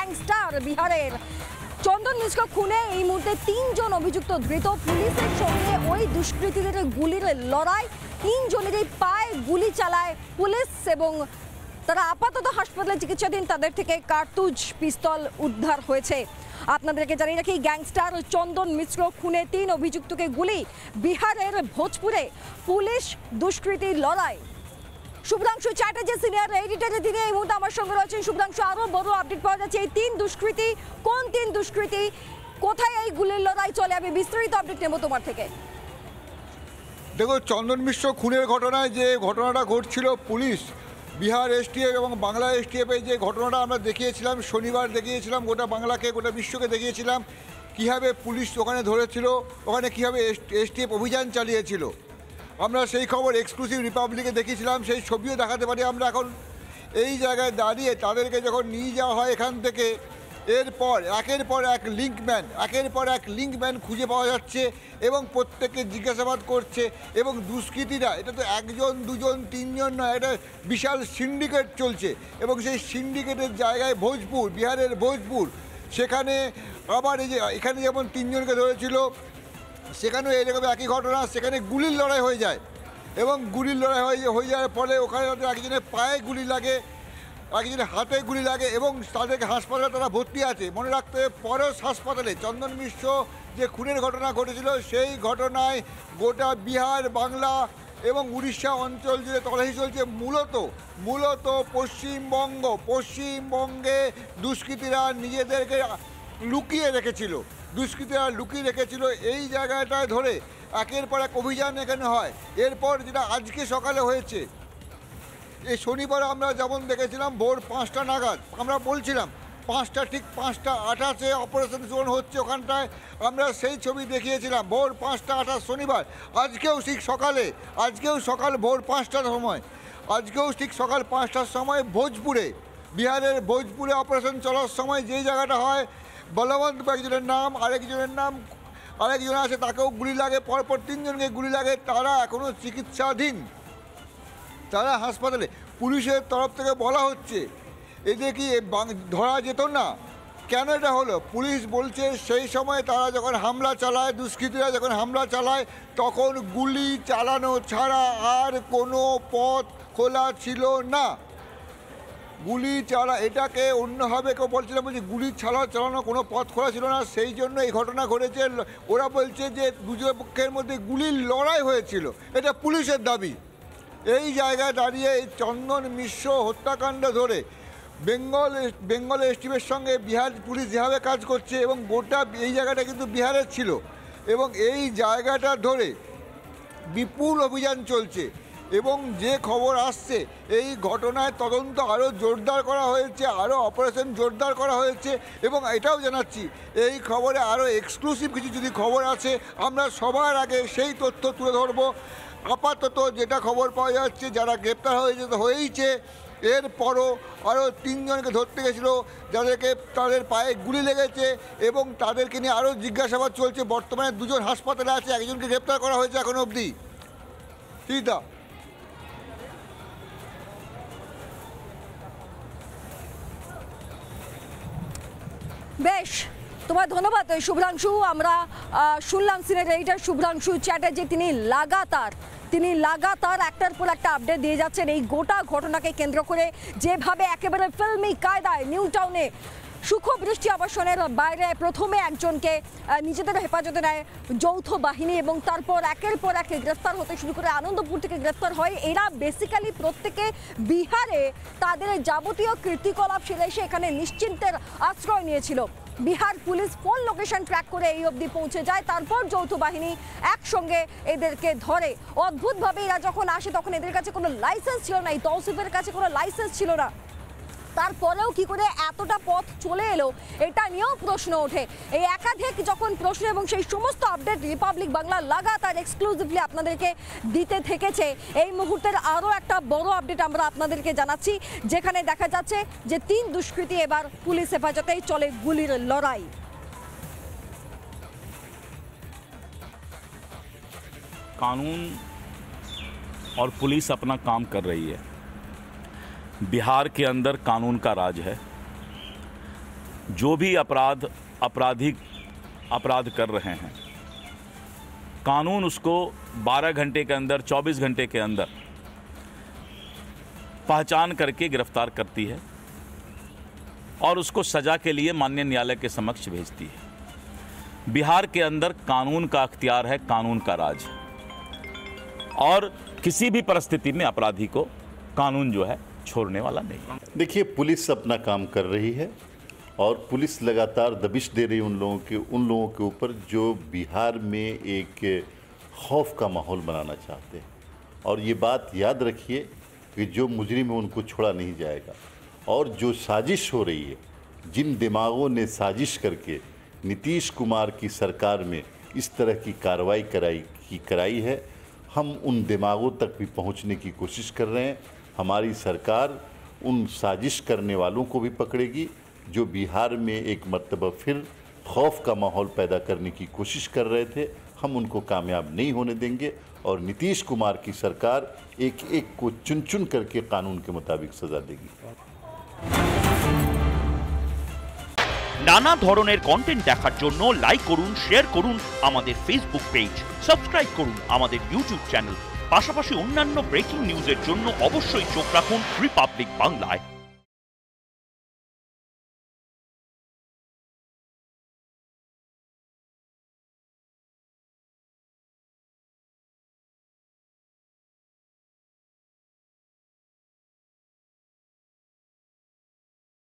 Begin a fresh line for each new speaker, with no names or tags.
Gangster বিহারের চন্দন মিশ্র খুনে এই মুহূর্তে 3 জন অভিযুক্ত ধৃত। পুলিশের সঙ্গে ওই দুষ্কৃতীদের গুলির লড়াই, 3 জনেরই পায়ে গুলি চালায় পুলিশ এবং তারা আপাতত হাসপাতালে চিকিৎসাধীন। তাদের থেকে কার্তুজ পিস্তল উদ্ধার হয়েছে। আপনাদেরকে জানিয়ে রাখি, গ্যাংস্টার চন্দন মিশ্র খুনে 3 অভিযুক্তকে গুলি। বিহারের ভোজপুরে পুলিশ দুষ্কৃতীর লড়াই। শুভ্রাংশু চ্যাটার্জি সিনিয়র এডিটরের দিনে এই মুহূর্তে আমার সঙ্গে রয়েছেন। শুভ্রাংশু, আরো বড় আপডেট পাওয়া যাচ্ছে এই 3 দুষ্কৃতী, কোন 3 দুষ্কৃতী, কোথায় এই গুলির লড়াই চলে? আমি বিস্তারিত আপডেট নেব তোমার থেকে।
দেখো, চন্দন মিশ্র খুনের ঘটনায় যে ঘটনাটা ঘটছিল, পুলিশ বিহার এসটিএফ এবং বাংলা এসটিএফে যে ঘটনাটা আমরা দেখিয়েছিলাম, শনিবার দেখিয়েছিলাম, গোটা বাংলাকে গোটা বিশ্বকে দেখিয়েছিলাম কীভাবে পুলিশ ওখানে ধরেছিল, ওখানে কীভাবে এসটিএফ অভিযান চালিয়েছিল। আমরা সেই খবর এক্সক্লুসিভ রিপাবলিকে দেখিয়েছিলাম, সেই ছবিও দেখাতে পারি আমরা। এখন এই জায়গায় দাঁড়িয়ে তাদেরকে যখন নিয়ে যাওয়া হয় এখান থেকে, এরপর একের পর এক লিঙ্কম্যান খুঁজে পাওয়া যাচ্ছে এবং প্রত্যেককে জিজ্ঞাসাবাদ করছে। এবং দুষ্কৃতীরা, এটা তো 1 জন 2 জন 3 জন নয়, এটা বিশাল সিন্ডিকেট চলছে। এবং সেই সিন্ডিকেটের জায়গায় ভোজপুর, বিহারের ভোজপুর, সেখানে আবার এই যে এখানে যেমন 3 জনকে ধরেছিল, সেখানেও এরকম একই ঘটনা। সেখানে গুলির লড়াই হয়ে যায় এবং গুলির লড়াই হয়ে যাওয়ার ফলে ওখানে একজনের পায়ে গুলি লাগে, একজনের হাতে গুলি লাগে এবং তাদেরকে হাসপাতালে তারা ভর্তি আছে। মনে রাখতে হবে, পরশ হাসপাতালে চন্দন মিশ্র যে খুনের ঘটনা ঘটেছিল, সেই ঘটনায় গোটা বিহার, বাংলা এবং উড়িষ্যা অঞ্চল জুড়ে তল্লাশি চলছে। মূলত পশ্চিমবঙ্গে দুষ্কৃতীরা নিজেদেরকে লুকিয়ে রেখেছিল। এই জায়গাটায় ধরে একের পর এক অভিযান এখানে হয়। এরপর যেটা আজকে সকালে হয়েছে, এই শনিবার আমরা যেমন দেখেছিলাম ভোর 5টা নাগাদ, আমরা বলছিলাম 5টা, ঠিক 5:28 অপারেশন জোন হচ্ছে ওখানটায়, আমরা সেই ছবি দেখিয়েছিলাম ভোর 5:28 শনিবার। আজকেও সকাল ভোর 5টার সময়, ঠিক সকাল 5টার সময় ভোজপুরে, বিহারের ভোজপুরে অপারেশন চলার সময় যেই জায়গাটা হয়, বলবন্ত একজনের নাম, আরেকজন আছে, তাকেও গুলি লাগে। পরপর 3 জনকে গুলি লাগে। তারা এখনও চিকিৎসাধীন, তারা হাসপাতালে। পুলিশের তরফ থেকে বলা হচ্ছে এদের কি ধরা যেত না, কেন এটা হলো? পুলিশ বলছে সেই সময় তারা যখন হামলা চালায়, দুষ্কৃতীরা যখন হামলা চালায়, তখন গুলি চালানো ছাড়া আর কোনো পথ খোলা ছিল না। এটাকে অন্যভাবে কেউ বলছিলাম, বলছি গুলি চালানো কোনো পথ খোলা ছিল না, সেই জন্য এই ঘটনা ঘটেছে। ওরা বলছে যে দুজন পক্ষের মধ্যে গুলির লড়াই হয়েছিল, এটা পুলিশের দাবি। এই জায়গায় দাঁড়িয়ে এই চন্দন মিশ্র হত্যাকাণ্ড ধরে বেঙ্গল এসটিএফের সঙ্গে বিহার পুলিশ যেভাবে কাজ করছে, এবং গোটা এই জায়গাটা কিন্তু বিহারের ছিল, এবং এই জায়গাটা ধরে বিপুল অভিযান চলছে। এবং যে খবর আসছে, এই ঘটনায় তদন্ত আরও জোরদার করা হয়েছে, আরও অপারেশন জোরদার করা হয়েছে। এবং এটাও জানাচ্ছি, এই খবরে আরও এক্সক্লুসিভ কিছু যদি খবর আছে, আমরা সবার আগে সেই তথ্য তুলে ধরবো। আপাতত যেটা খবর পাওয়া যাচ্ছে, যারা গ্রেপ্তার হয়েছে, এরপরও আরও 3 জনকে ধরতে গেছিলো, তাদের পায়ে গুলি লেগেছে এবং তাদেরকে নিয়ে আরও জিজ্ঞাসাবাদ চলছে। বর্তমানে 2 জন হাসপাতালে আছে, 1 জনকে গ্রেপ্তার করা হয়েছে এখনো অবধি। ঠিক
বেশ, তোমার ধন্যবাদ শুভ্রাংশু। আমরা শুনলাম সিনিয়র এডিটর শুভ্রাংশু চ্যাটার্জি, তিনি লাগাতার একটার পর একটা আপডেট দিয়ে যাচ্ছেন এই গোটা ঘটনাকে কেন্দ্র করে। যেভাবে একেবারে ফিল্মি কায়দায় নিউ টাউনে সুখ বৃষ্টি আবাসনের বাইরে প্রথমে একজনকে নিজেদের হেফাজতে নেয় যৌথ বাহিনী এবং তারপর একের পর এক গ্রেফতার হতে শুরু করে। আনন্দপুর থেকে গ্রেফতার হয় এরা। বেসিক্যালি প্রত্যেকে বিহারে তাদের যাবতীয় কীর্তিকলাপ সেরে এসে এখানে নিশ্চিন্তের আশ্রয় নিয়েছিল। Bihar police phone location track করে এই অবধি পৌঁছে যায়, তারপর যৌথ বাহিনী একসঙ্গে এদেরকে ধরে। অদ্ভুতভাবে এরা যখন আসে তখন এদের কাছে কোনো লাইসেন্স ছিল না, এই তৌসিফের কাছে কোনো লাইসেন্স ছিল না। তারপরেও কি করে এতটা পথ চলে এলো, এটা নিয়েও প্রশ্ন ওঠে। এই একাধিক যখন প্রশ্ন এবং সেই সমস্ত আপডেট রিপাবলিক বাংলা লাগাতার এক্সক্লুসিভলি আপনাদেরকে দিতে থেকেছে। এই মুহূর্তের আরও একটা বড় আপডেট আমরা আপনাদেরকে জানাচ্ছি, যেখানে দেখা যাচ্ছে যে 3 দুষ্কৃতী এবার পুলিশ হেফাজতেই চলে গুলির লড়াই।
कानून और पुलिस अपना काम कर रही है। बिहार के अंदर कानून का राज है। जो भी अपराध कर रहे हैं, कानून उसको 12 घंटे के अंदर, 24 घंटे के अंदर पहचान करके गिरफ्तार करती है और उसको सजा के लिए माननीय न्यायालय के समक्ष भेजती है। बिहार के अंदर कानून का अख्तियार है, कानून का राज, और किसी भी परिस्थिति में अपराधी को कानून जो है छोड़ने वाला नहीं।
देखिए, पुलिस अपना काम कर रही है और पुलिस लगातार दबिश दे रही है उन लोगों के ऊपर जो बिहार में एक खौफ का माहौल बनाना चाहते हैं। और ये बात याद रखिए कि जो मुजरिम है उनको छोड़ा नहीं जाएगा। और जो साजिश हो रही है, जिन दिमागों ने साजिश करके नीतीश कुमार की सरकार में इस तरह की कार्रवाई कराई है, हम उन दिमागों तक भी पहुंचने की कोशिश कर रहे हैं। हमारी सरकार उन साजिश करने वालों को भी पकड़ेगी जो बिहार में एक मर्तबा फिर खौफ का माहौल पैदा करने की कोशिश कर रहे थे। हम उनको कामयाब नहीं होने देंगे और नीतीश कुमार की सरकार एक एक को चुन चुन करके कानून के मुताबिक सजा देगी।
নানা ধরনের কন্টেন্ট দেখার জন্য লাইক করুন, শেয়ার করুন আমাদের ফেসবুক পেজ, সাবস্ক্রাইব করুন আমাদের ইউটিউব চ্যানেল। পাশাপাশি অন্যান্য ব্রেকিং নিউজের জন্য অবশ্যই চোখ রাখুন রিপাবলিক বাংলায়।